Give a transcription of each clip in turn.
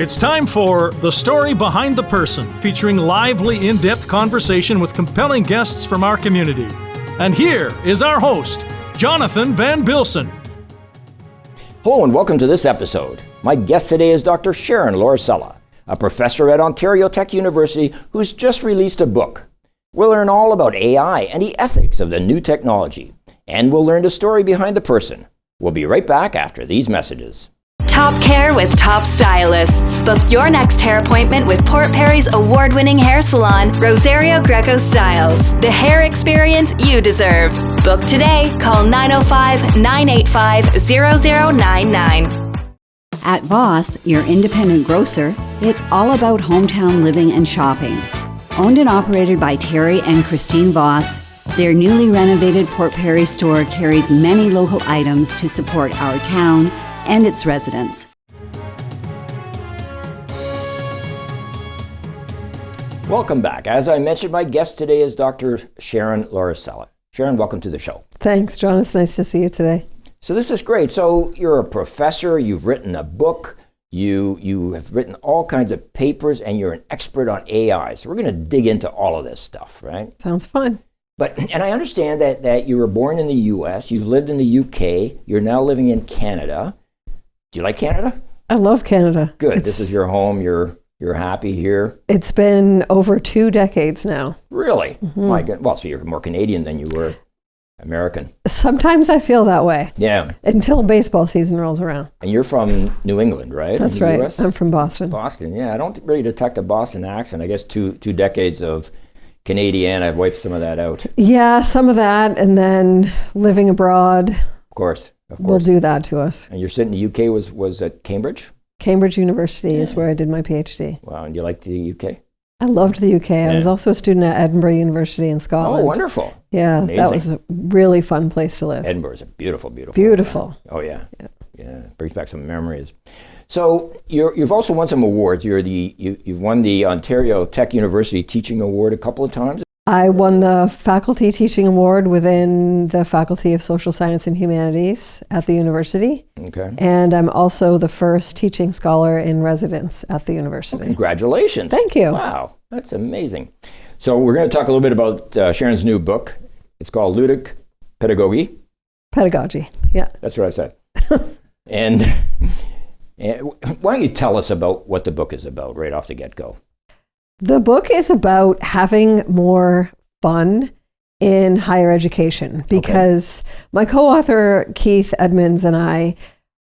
It's time for The Story Behind the Person, featuring lively, in-depth conversation with compelling guests from our community. And here is our host, Jonathan Van Bilsen. Hello and welcome to this episode. My guest today is Dr. Sharon Lauricella, a professor at Ontario Tech University who's just released a book. We'll learn all about AI and the ethics of the new technology, and we'll learn the story behind the person. We'll be right back after these messages. Top care with top stylists. Book your next hair appointment with Port Perry's award-winning hair salon, Rosario Greco Styles. The hair experience you deserve. Book today. Call 905-985-0099. At Voss, your independent grocer, it's all about hometown living and shopping. Owned and operated by Terry and Christine Voss, their newly renovated Port Perry store carries many local items to support our town and its residents. Welcome back. As I mentioned, my guest today is Dr. Sharon Lauricella. Sharon, welcome to the show. Thanks, John. It's nice to see you today. So this is great. So you're a professor, you've written a book, you have written all kinds of papers, and you're an expert on AI. So we're going to dig into all of this stuff, right? Sounds fun. And I understand that you were born in the U.S., you've lived in the U.K., you're now living in Canada. Do you like Canada? I love Canada. Good. This is your home. You're happy here. It's been over 2 decades now. Really? Mm-hmm. My God. Well, so you're more Canadian than you were American. Sometimes I feel that way. Yeah. Until baseball season rolls around. And you're from New England, right? That's right. US? I'm from Boston. Boston, yeah. I don't really detect a Boston accent. I guess two decades of Canadian, I've wiped some of that out. Yeah, some of that, and then living abroad. Of course. Will do that to us. And your stint in the UK was at Cambridge? Cambridge University is where I did my PhD. Wow, and you liked the UK? I loved the UK. I was also a student at Edinburgh University in Scotland. Oh, wonderful. Yeah, amazing. That was a really fun place to live. Edinburgh is a beautiful, beautiful. Beautiful. Oh, yeah. Brings back some memories. So you've also won some awards. You've won the Ontario Tech University Teaching Award a couple of times. I won the Faculty Teaching Award within the Faculty of Social Science and Humanities at the university. Okay. And I'm also the first teaching scholar in residence at the university. Well, congratulations. Thank you. Wow, that's amazing. So we're going to talk a little bit about Sharon's new book. It's called Ludic Pedagogy. Pedagogy, yeah. That's what I said. and why don't you tell us about what the book is about right off the get-go? The book is about having more fun in higher education because my co-author Keith Edmonds and I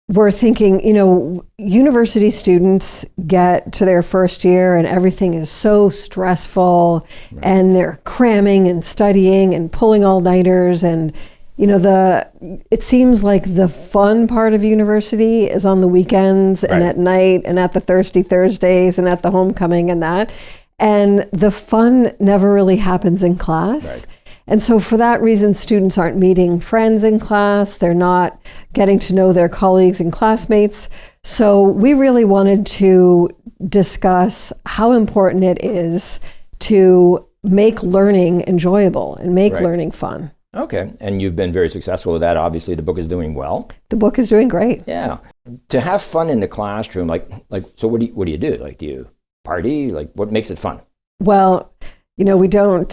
were thinking, university students get to their first year and everything is so stressful, right, and they're cramming and studying and pulling all-nighters, and it seems like the fun part of university is on the weekends, right, and at night and at the Thirsty Thursdays and at the homecoming and that. And the fun never really happens in class. Right. And so for that reason, students aren't meeting friends in class. They're not getting to know their colleagues and classmates. So we really wanted to discuss how important it is to make learning enjoyable and make right, learning fun. Okay, and you've been very successful with that. Obviously, the book is doing well. The book is doing great. Yeah. To have fun in the classroom, so what do you do? Like, do you party? Like, what makes it fun? Well, we don't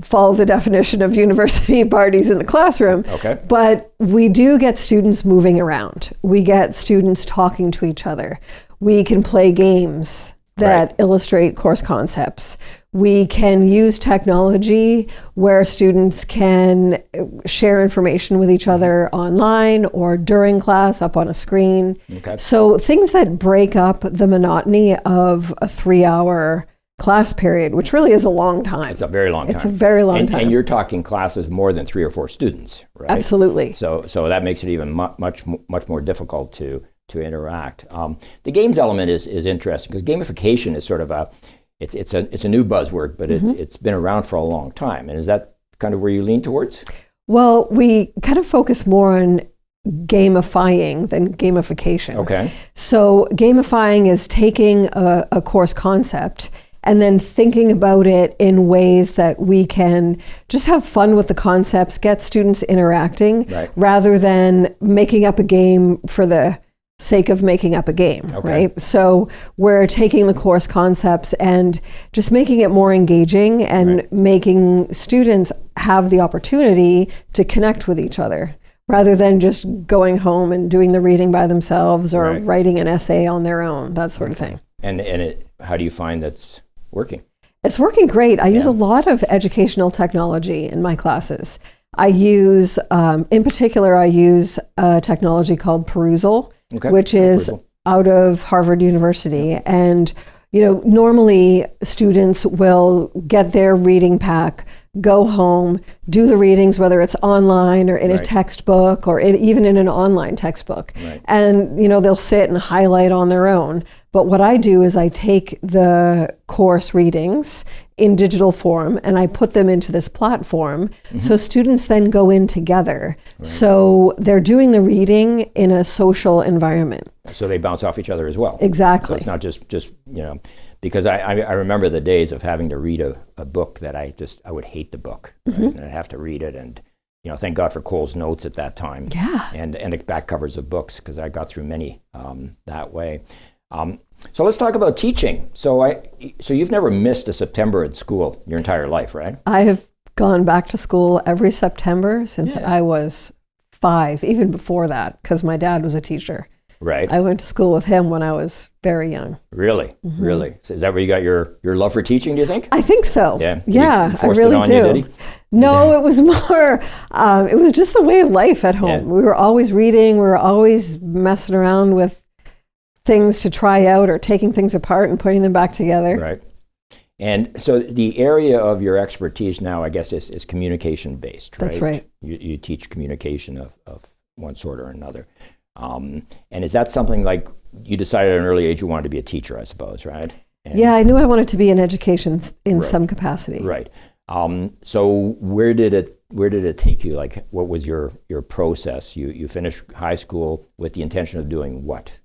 follow the definition of university parties in the classroom. Okay. But we do get students moving around. We get students talking to each other. We can play games that right, illustrate course concepts. We can use technology where students can share information with each other online or during class up on a screen. Okay. So things that break up the monotony of a 3-hour class period, which really is a long time. It's a very long time. It's a very long time. And you're talking classes more than 3 or 4 students, right? Absolutely. So that makes it even much more difficult to interact. The games element is interesting because gamification is sort of it's a new buzzword, but it's been around for a long time. And is that kind of where you lean towards? Well, we kind of focus more on gamifying than gamification. Okay. So gamifying is taking a course concept and then thinking about it in ways that we can just have fun with the concepts, get students interacting, right, rather than making up a game for the sake of making up a game, right? So we're taking the course concepts and just making it more engaging and making students have the opportunity to connect with each other rather than just going home and doing the reading by themselves or writing an essay on their own, that sort of thing. And how do you find that's working? It's working great. I use a lot of educational technology in my classes. I use, in particular, I use a technology called Perusal, which is out of Harvard University. And, normally students will get their reading pack, go home, do the readings, whether it's online or in a textbook or even in an online textbook. And, they'll sit and highlight on their own. But what I do is I take the course readings in digital form and I put them into this platform. So students then go in together. So they're doing the reading in a social environment. So they bounce off each other as well. Exactly. So it's not just because I remember the days of having to read a book that I would hate the book. And I'd have to read it, and thank God for Cole's Notes at that time. Yeah. And the back covers of books, because I got through many that way. So let's talk about teaching. So you've never missed a September at school your entire life, right? I have gone back to school every September since I was 5, even before that, because my dad was a teacher. Right. I went to school with him when I was very young. Really? Really? So is that where you got your love for teaching, do you think? I think so. Yeah. I really do. You, did he? No, it was more, it was just the way of life at home. We were always reading. We were always messing around with things to try out or taking things apart and putting them back together. Right. And so the area of your expertise now, I guess, is communication based, right? That's right. You teach communication of one sort or another. And is that something like you decided at an early age you wanted to be a teacher, I suppose, right? And I knew I wanted to be in education in some capacity. Right. So where did it take you? Like, what was your process? You finished high school with the intention of doing what?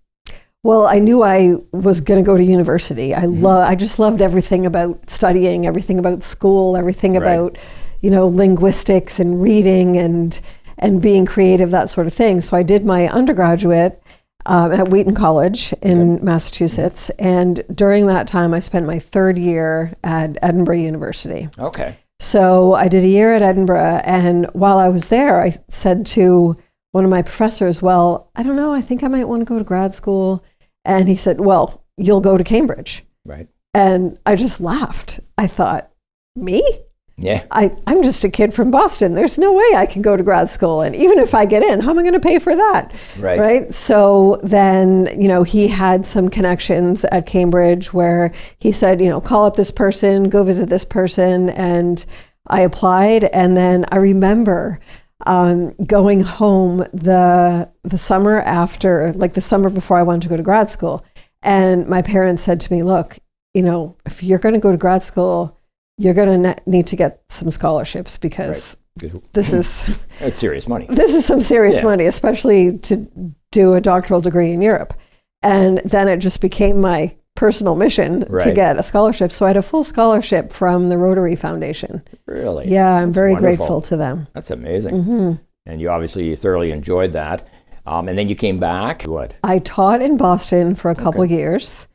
Well, I knew I was going to go to university. I just loved everything about studying, everything about school, everything about, linguistics and reading and being creative, that sort of thing. So I did my undergraduate at Wheaton College in Massachusetts. And during that time, I spent my 3rd year at Edinburgh University. Okay. So I did a year at Edinburgh. And while I was there, I said to one of my professors, well, I don't know, I think I might want to go to grad school. And he said, well, you'll go to Cambridge. Right. And I just laughed. I thought, me? Yeah. I'm just a kid from Boston. There's no way I can go to grad school. And even if I get in, how am I going to pay for that? Right. So then, he had some connections at Cambridge where he said, call up this person, go visit this person. And I applied. And then I remember going home the summer after, like the summer before I wanted to go to grad school. And my parents said to me, look, if you're going to go to grad school, you're going to need to get some scholarships because this is it's serious money. This is some serious money, especially to do a doctoral degree in Europe. And then it just became my personal mission to get a scholarship. So I had a full scholarship from the Rotary Foundation. Really? Yeah, I'm That's very wonderful. grateful to them. That's amazing. And you obviously thoroughly enjoyed that. And then you came back. What? I taught in Boston for a couple of years.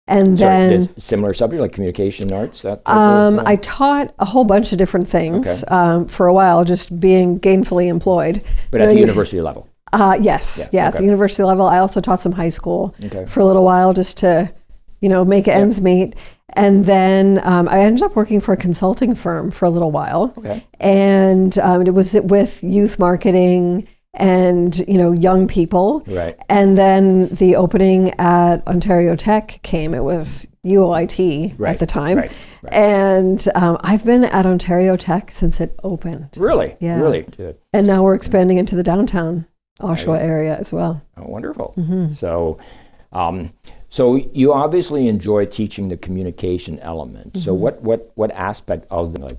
And Sorry, then similar subject like communication arts, that type of, I taught a whole bunch of different things for a while, just being gainfully employed. But at the university level? Yes. At the university level. I also taught some high school for a little while just to, make ends meet. And then I ended up working for a consulting firm for a little while. And it was with youth marketing and young people. And then the opening at Ontario Tech came. It was UOIT at the time. And I've been at Ontario Tech since it opened. Really? Yeah. Really? Good. And now we're expanding into the downtown Oshawa area as well. Oh, wonderful. So so you obviously enjoy teaching the communication element. So what aspect of the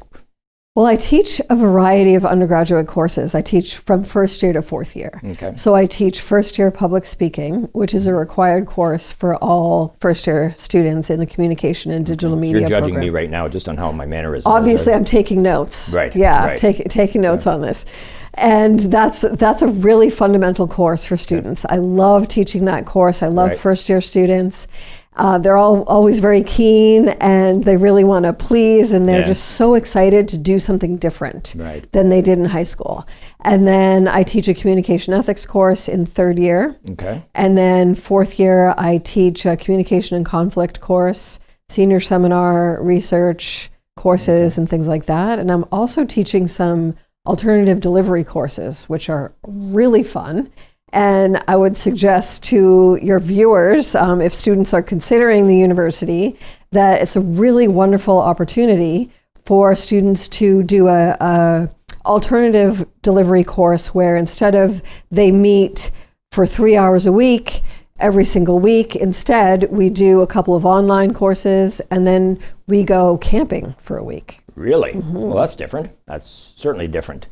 Well, I teach a variety of undergraduate courses. I teach from 1st year to 4th year. So I teach 1st year public speaking, which is a required course for all 1st year students in the communication and digital media You're judging program. me right now just on how my mannerisms Obviously, I'm taking notes. Right. Yeah, taking notes on this. And that's a really fundamental course for students. I love teaching that course. I love first year students. They're always very keen, and they really want to please, and they're just so excited to do something different than they did in high school. And then I teach a communication ethics course in third year. Okay. And then fourth year, I teach a communication and conflict course, senior seminar, research courses, and things like that. And I'm also teaching some alternative delivery courses, which are really fun. And I would suggest to your viewers, if students are considering the university, that it's a really wonderful opportunity for students to do a alternative delivery course where instead of they meet for 3 hours a week, every single week, instead we do a couple of online courses and then we go camping for a week. Really? Well, that's different. That's certainly different.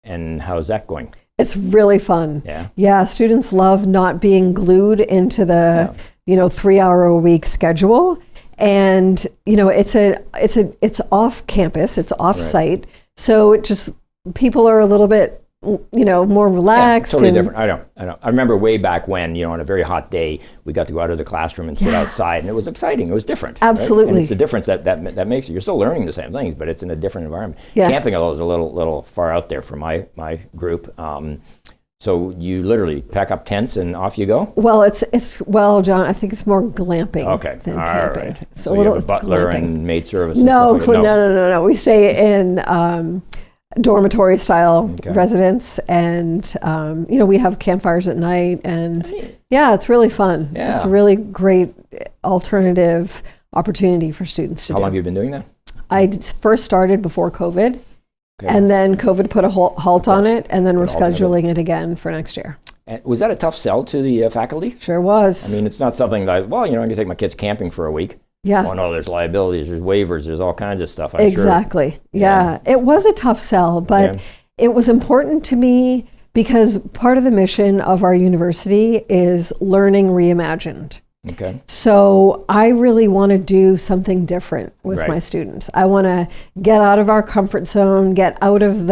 And how's that going? It's really fun. Yeah, students love not being glued into the 3 hour a week schedule. And it's off campus, it's off site. So it just, people are a little bit more relaxed. Totally different. I know. I remember way back when, on a very hot day, we got to go out of the classroom and sit outside, and it was exciting. It was different. Absolutely. Right? And it's the difference that makes it. You're still learning the same things, but it's in a different environment. Camping, although, is a little far out there for my group. So you literally pack up tents and off you go? Well, well, John, I think it's more glamping than camping. Right. So you have a butler and maid service and no, stuff like that? No. We stay in dormitory style residence, and we have campfires at night, and it's really fun. It's a really great alternative opportunity for students to do. How long have you been doing that? I first started before COVID, and then COVID put a halt on it, and then we're scheduling it again for next year. And was that a tough sell to the faculty? Sure was. I mean, it's not something that, I'm going to take my kids camping for a week. Yeah. Oh no, there's liabilities, there's waivers, there's all kinds of stuff. Exactly. Yeah. It was a tough sell, but it was important to me because part of the mission of our university is learning reimagined. Okay. So I really want to do something different with my students. I want to get out of our comfort zone, get out of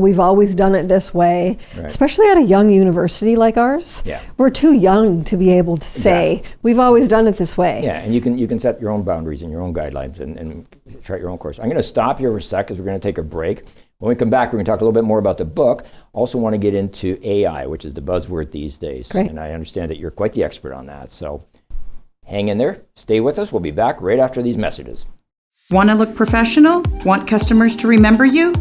we've always done it this way, especially at a young university like ours. Yeah. We're too young to be able to say, we've always done it this way. Yeah, and you can set your own boundaries and your own guidelines and chart your own course. I'm going to stop here for a sec because we're going to take a break. When we come back, we're going to talk a little bit more about the book. Also want to get into AI, which is the buzzword these days. Great. And I understand that you're quite the expert on that. So hang in there, stay with us. We'll be back right after these messages. Want to look professional? Want customers to remember you?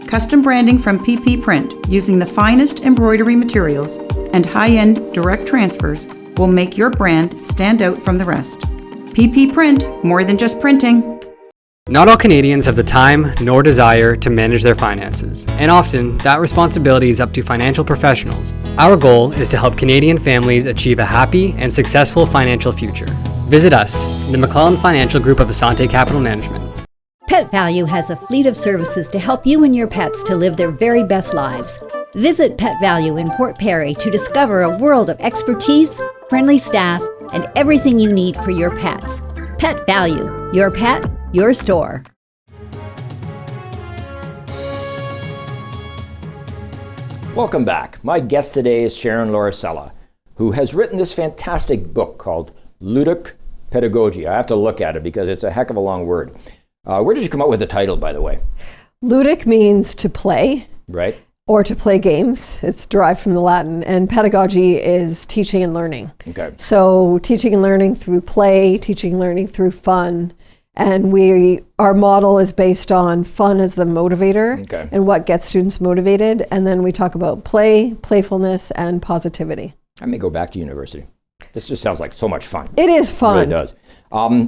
Custom branding from PP Print using the finest embroidery materials and high-end direct transfers will make your brand stand out from the rest. PP Print, more than just printing. Not all Canadians have the time nor desire to manage their finances, and often that responsibility is up to financial professionals. Our goal is to help Canadian families achieve a happy and successful financial future. Visit us, the McClellan Financial Group of Asante Capital Management. Pet Value has a fleet of services to help you and your pets to live their very best lives. Visit Pet Value in Port Perry to discover a world of expertise, friendly staff, and everything you need for your pets. Pet Value, your pet, your store. Welcome back. My guest today is Sharon Lauricella, who has written this fantastic book called Ludic Pedagogy. I have to look at it because it's a heck of a long word. Where did you come up with the title, by the way? Ludic means to play. Right. Or to play games. It's derived from the Latin. And pedagogy is teaching and learning. Okay. So teaching and learning through play, teaching and learning through fun. And our model is based on fun as the motivator and what gets students motivated. And then we talk about play, playfulness, and positivity. I may go back to university. This just sounds like so much fun. It is fun. It really does.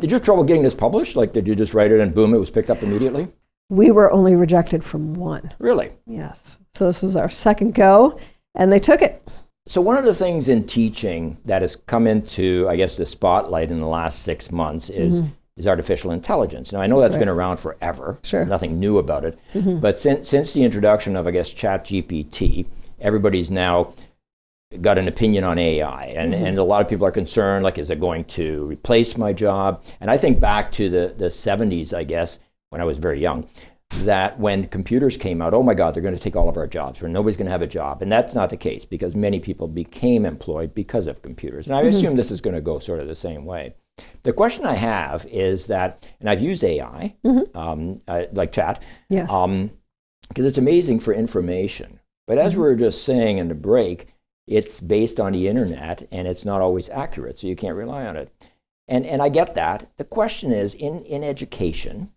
Did you have trouble getting this published? Like, did you just write it and boom, it was picked up immediately? We were only rejected from one. Really? Yes. So this was our second go, and they took it. So one of the things in teaching that has come into, I guess, the spotlight in the last 6 months is artificial intelligence. Now, I know that's been around forever. Sure. There's nothing new about it. But since the introduction of, I guess, ChatGPT, everybody's now got an opinion on AI. And a lot of people are concerned, like, is it going to replace my job? And I think back to the 70s, I guess, when I was very young, that when computers came out, oh my God, they're going to take all of our jobs, or nobody's going to have a job. And that's not the case, because many people became employed because of computers. And I assume this is going to go sort of the same way. The question I have is that, and I've used AI, like chat, Yes. because it's amazing for information. But as we were just saying in the break, it's based on the internet, and it's not always accurate, so you can't rely on it. And I get that. The question is, in education,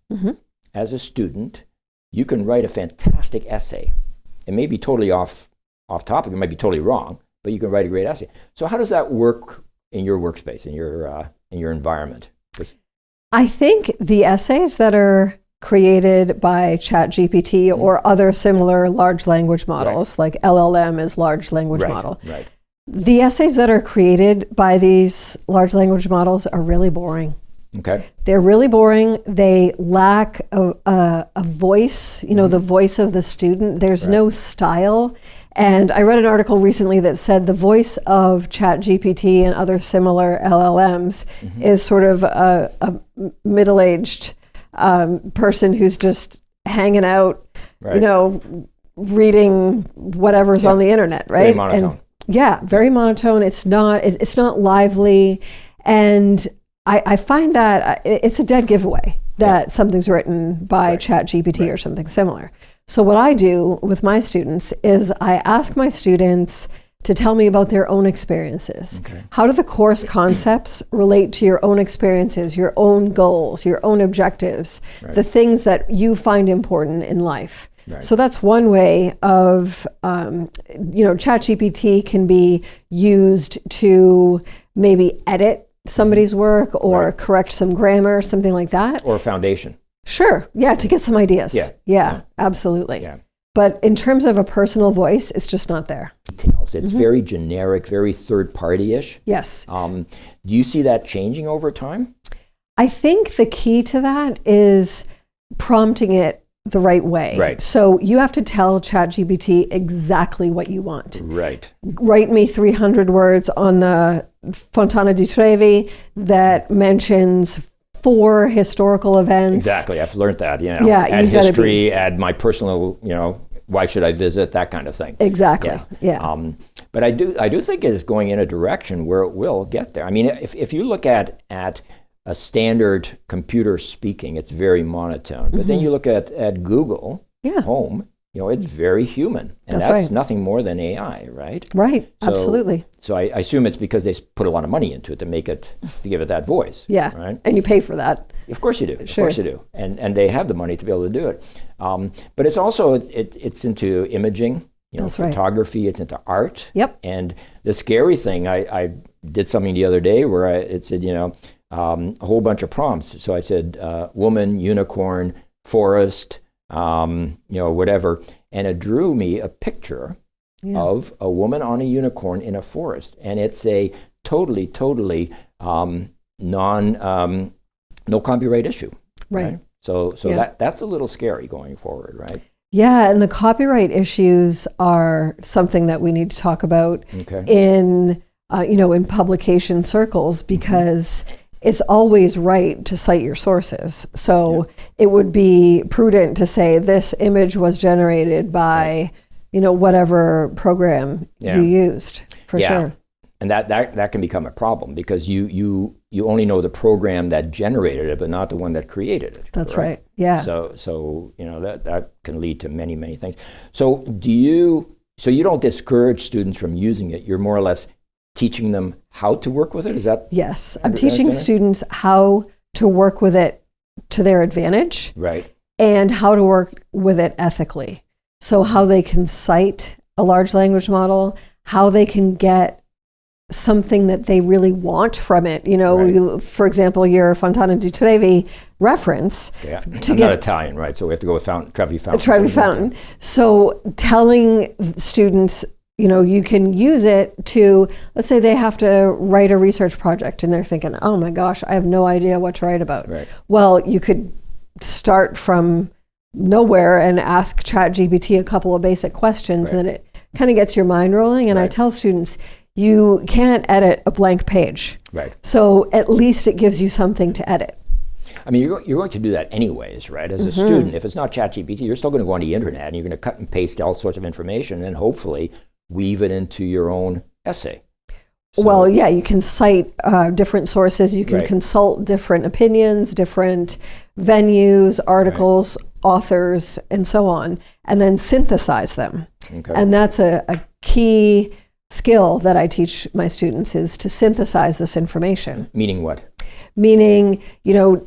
as a student, you can write a fantastic essay. It may be totally off topic, it might be totally wrong, but you can write a great essay. So how does that work in your workspace, in your environment? I think the essays that are created by ChatGPT or other similar large language models, like LLM is large language model. Right. The essays that are created by these large language models are really boring. Okay. They're really boring. They lack a voice, the voice of the student. There's no style. And I read an article recently that said the voice of ChatGPT and other similar LLMs is sort of a middle-aged person who's just hanging out, reading whatever's on the internet, right? Very monotone. And very monotone. It's not lively, and I find that it's a dead giveaway that something's written by ChatGPT or something similar. So what I do with my students is I ask my students to tell me about their own experiences. Okay. How do the course concepts relate to your own experiences, your own goals, your own objectives, the things that you find important in life? Right. So that's one way of, ChatGPT can be used to maybe edit somebody's work or correct some grammar, something like that. Or foundation. Sure. Yeah, to get some ideas. Yeah, absolutely. Yeah. But in terms of a personal voice, it's just not there. Details. It's very generic, very third-party-ish. Yes. Do you see that changing over time? I think the key to that is prompting it the right way. Right. So you have to tell ChatGPT exactly what you want. Right. Write me 300 words on the Fontana di Trevi that mentions 4 historical events. Exactly. I've learned that, Yeah, add history, add my personal, why should I visit, that kind of thing. Exactly. Yeah. But I do think it is going in a direction where it will get there. I mean, if you look at a standard computer speaking, it's very monotone. But then you look at Google Home, it's very human. And that's nothing more than AI, right? Right, absolutely. So I assume it's because they put a lot of money into it to give it that voice. Yeah, right? And you pay for that. Of course you do. Sure. Of course you do. And they have the money to be able to do it. But it's also, it's into imaging, That's photography, it's into art. Yep. And the scary thing, I did something the other day where it said, a whole bunch of prompts. So I said, woman, unicorn, forest, whatever. And it drew me a picture of a woman on a unicorn in a forest. And it's a totally no copyright issue. Right. So that's a little scary going forward, right? Yeah, and the copyright issues are something that we need to talk about in publication circles, because it's always right to cite your sources. So it would be prudent to say this image was generated by, whatever program you used, for sure. And that can become a problem, because you only know the program that generated it, but not the one that created it. That's right. Yeah. So that can lead to many, many things. So you don't discourage students from using it. You're more or less teaching them how to work with it? Is that? Yes, I'm teaching students how to work with it to their advantage. Right. And how to work with it ethically. So how they can cite a large language model, how they can get something that they really want from it. For example, your Fontana di Trevi reference. Yeah, I'm not Italian, right? So we have to go with Trevi Fountain. Trevi Fountain. So telling students, you can use it to, let's say they have to write a research project and they're thinking, oh my gosh, I have no idea what to write about. Right. Well, you could start from nowhere and ask ChatGPT a couple of basic questions, and then it kind of gets your mind rolling. And I tell students, you can't edit a blank page. Right. So at least it gives you something to edit. I mean, you're going to do that anyways, right? As a student, if it's not ChatGPT, you're still going to go on the internet and you're going to cut and paste all sorts of information and hopefully weave it into your own essay. So, well, yeah, you can cite different sources. You can consult different opinions, different venues, articles, authors, and so on, and then synthesize them. Okay. And that's a key skill that I teach my students, is to synthesize this information. Meaning what? Meaning,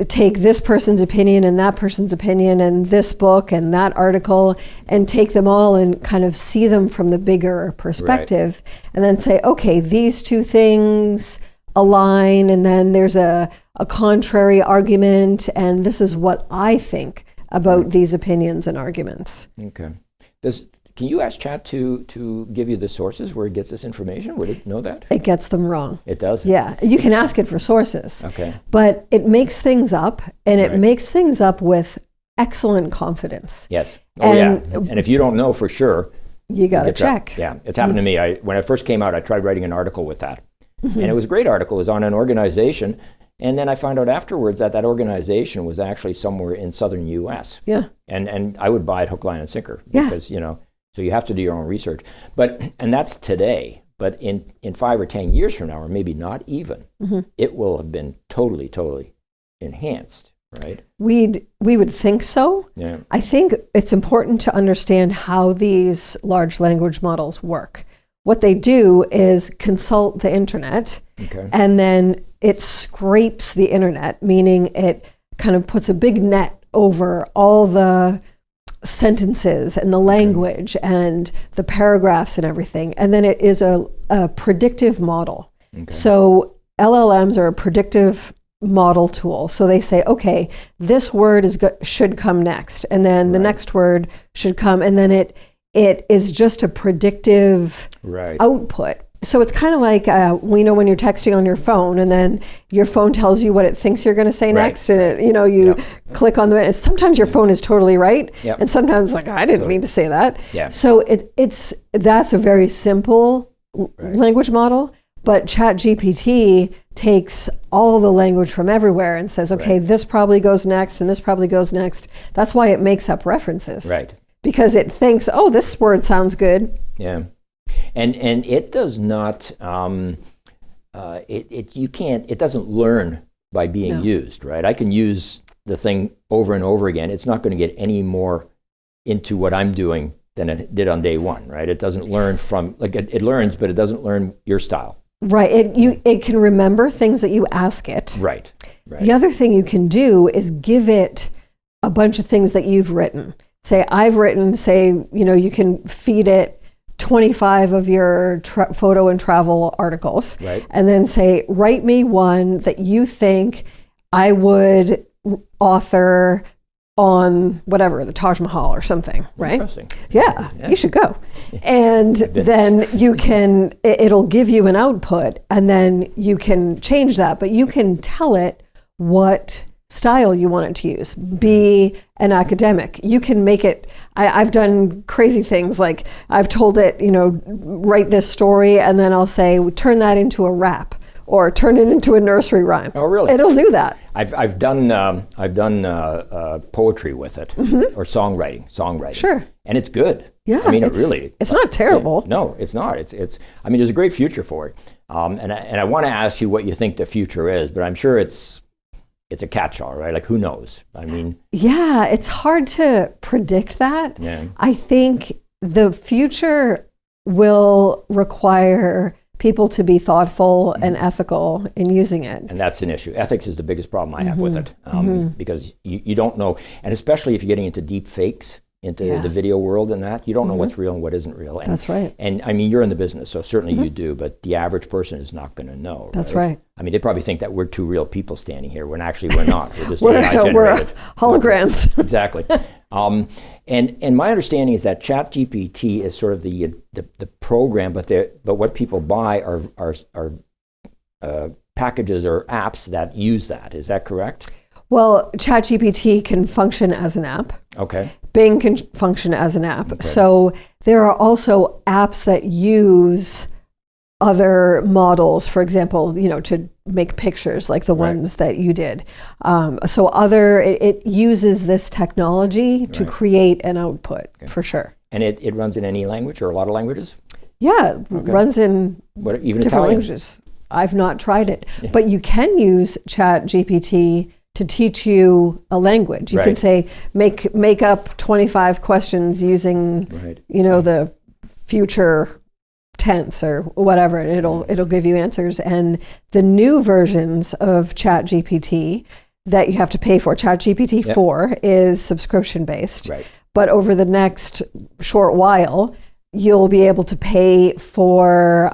take this person's opinion and that person's opinion and this book and that article and take them all and kind of see them from the bigger perspective, and then say, okay, these two things align, and then there's a contrary argument, and this is what I think about these opinions and arguments. Okay. Can you ask Chat to give you the sources where it gets this information? Would it know that? It gets them wrong. It does? Yeah. You can ask it for sources. Okay. But it makes things up, and it makes things up with excellent confidence. Yes. And if you don't know for sure, you got to check. Yeah. It's happened to me. When I first came out, I tried writing an article with that. And it was a great article. It was on an organization. And then I found out afterwards that organization was actually somewhere in southern U.S. Yeah. And I would buy it hook, line, and sinker because, so you have to do your own research. And that's today. But in 5 or 10 years from now, or maybe not even, it will have been totally, totally enhanced, right? We would think so. Yeah. I think it's important to understand how these large language models work. What they do is consult the internet, and then it scrapes the internet, meaning it kind of puts a big net over all the sentences and the language and the paragraphs and everything. And then it is a predictive model. So LLMs are a predictive model tool. So they say, okay, this word should come next, and then the next word should come, and then it is just a predictive output. So it's kind of like, when you're texting on your phone, and then your phone tells you what it thinks you're going to say next, and you click on and sometimes your phone is totally right, and sometimes I didn't mean to say that. Yeah. So that's a very simple language model, but ChatGPT takes all the language from everywhere and says, okay, this probably goes next, and this probably goes next. That's why it makes up references. Right. Because it thinks, oh, this word sounds good. Yeah. And it does not, it doesn't learn by being used, right? I can use the thing over and over again. It's not going to get any more into what I'm doing than it did on day one, right? It doesn't learn from, it learns, but it doesn't learn your style. Right. It can remember things that you ask it. Right. The other thing you can do is give it a bunch of things that you've written. I've written, you can feed it 25 of your photo and travel articles, and then say, write me one that you think I would author on whatever, the Taj Mahal or something, right? Interesting. Yeah, you should go. And then it'll give you an output, and then you can change that, but you can tell it what style you want it to use. Be an academic. You can make it, I've done crazy things, like I've told it, write this story, and then I'll say, turn that into a rap, or turn it into a nursery rhyme. Oh, really? It'll do that. I've done poetry with it, or songwriting. Sure. And it's good. Yeah. I mean, it's not terrible. No, it's not. It's. I mean, there's a great future for it. And I want to ask you what you think the future is, but I'm sure it's a catch-all, right? Like, who knows? I mean, yeah, it's hard to predict that. Yeah. I think the future will require people to be thoughtful and ethical in using it. And that's an issue. Ethics is the biggest problem I have with it, because you don't know, and especially if you're getting into deep fakes, into the video world and that, you don't know what's real and what isn't real. And, that's right. And I mean, you're in the business, so certainly you do, but the average person is not going to know. That's right. I mean, they probably think that we're two real people standing here, when actually we're not. We're just AI generated. We're holograms. Exactly. And my understanding is that ChatGPT is sort of the program, but what people buy are packages or apps that use that. Is that correct? Well, ChatGPT can function as an app. Okay. Bing can function as an app. Okay. So there are also apps that use other models, for example, to make pictures like the ones that you did. It uses this technology to create an output for sure. And it runs in any language or a lot of languages? Yeah, runs in even different Italian? languages. I've not tried it, but you can use ChatGPT to teach you a language. You can say, make up 25 questions using, the future tense or whatever, and it'll give you answers. And the new versions of ChatGPT that you have to pay for, ChatGPT 4 is subscription based. Right. But over the next short while, you'll be able to pay for,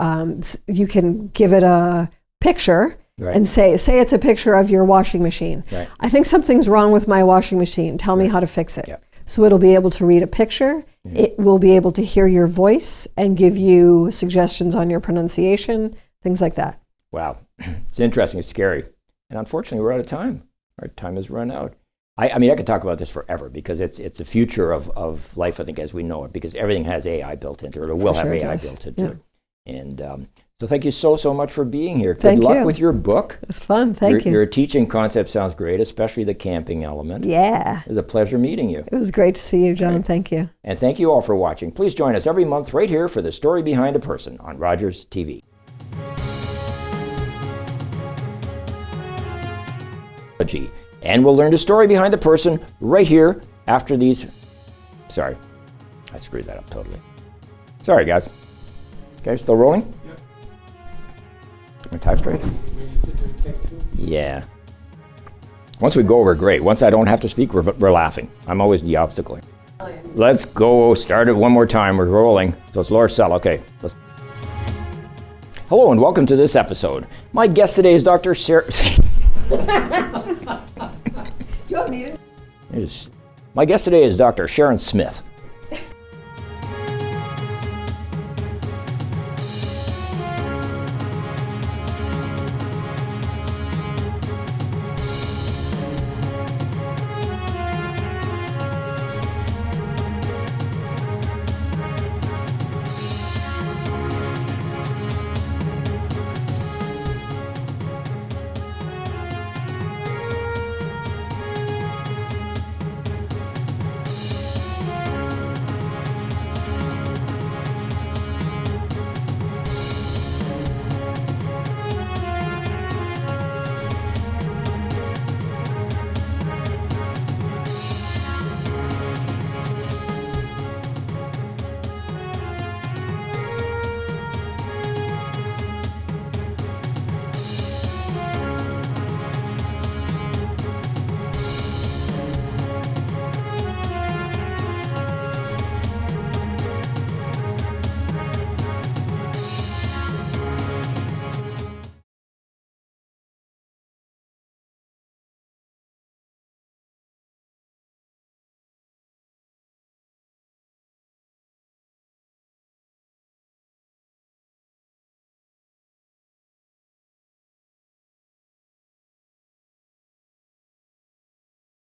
you can give it a picture and say it's a picture of your washing machine. Right. I think something's wrong with my washing machine. Tell me how to fix it. Yeah. So it'll be able to read a picture. Mm-hmm. It will be able to hear your voice and give you suggestions on your pronunciation, things like that. Wow. It's interesting. It's scary. And unfortunately, we're out of time. Our time has run out. I mean, I could talk about this forever because it's the future of life, I think, as we know it, because everything has AI built into it, or will have AI built into it. And so thank you so much for being here. Good luck with your book. It was fun. Thank you. Your teaching concept sounds great, especially the camping element. Yeah. It was a pleasure meeting you. It was great to see you, John. Right. Thank you. And thank you all for watching. Please join us every month right here for The Story Behind a Person on Rogers TV. And we'll learn the story behind the person right here after these. Sorry, I screwed that up totally. Sorry, guys. Okay, still rolling? Yep. My tie straight? Yeah. Once we go over, great. Once I don't have to speak, we're laughing. I'm always the obstacle. Let's go. Start it one more time. We're rolling. So it's Lauricella. Okay. Hello and welcome to this episode. My guest today is Dr. Sharon. My guest today is Dr. Sharon Smith.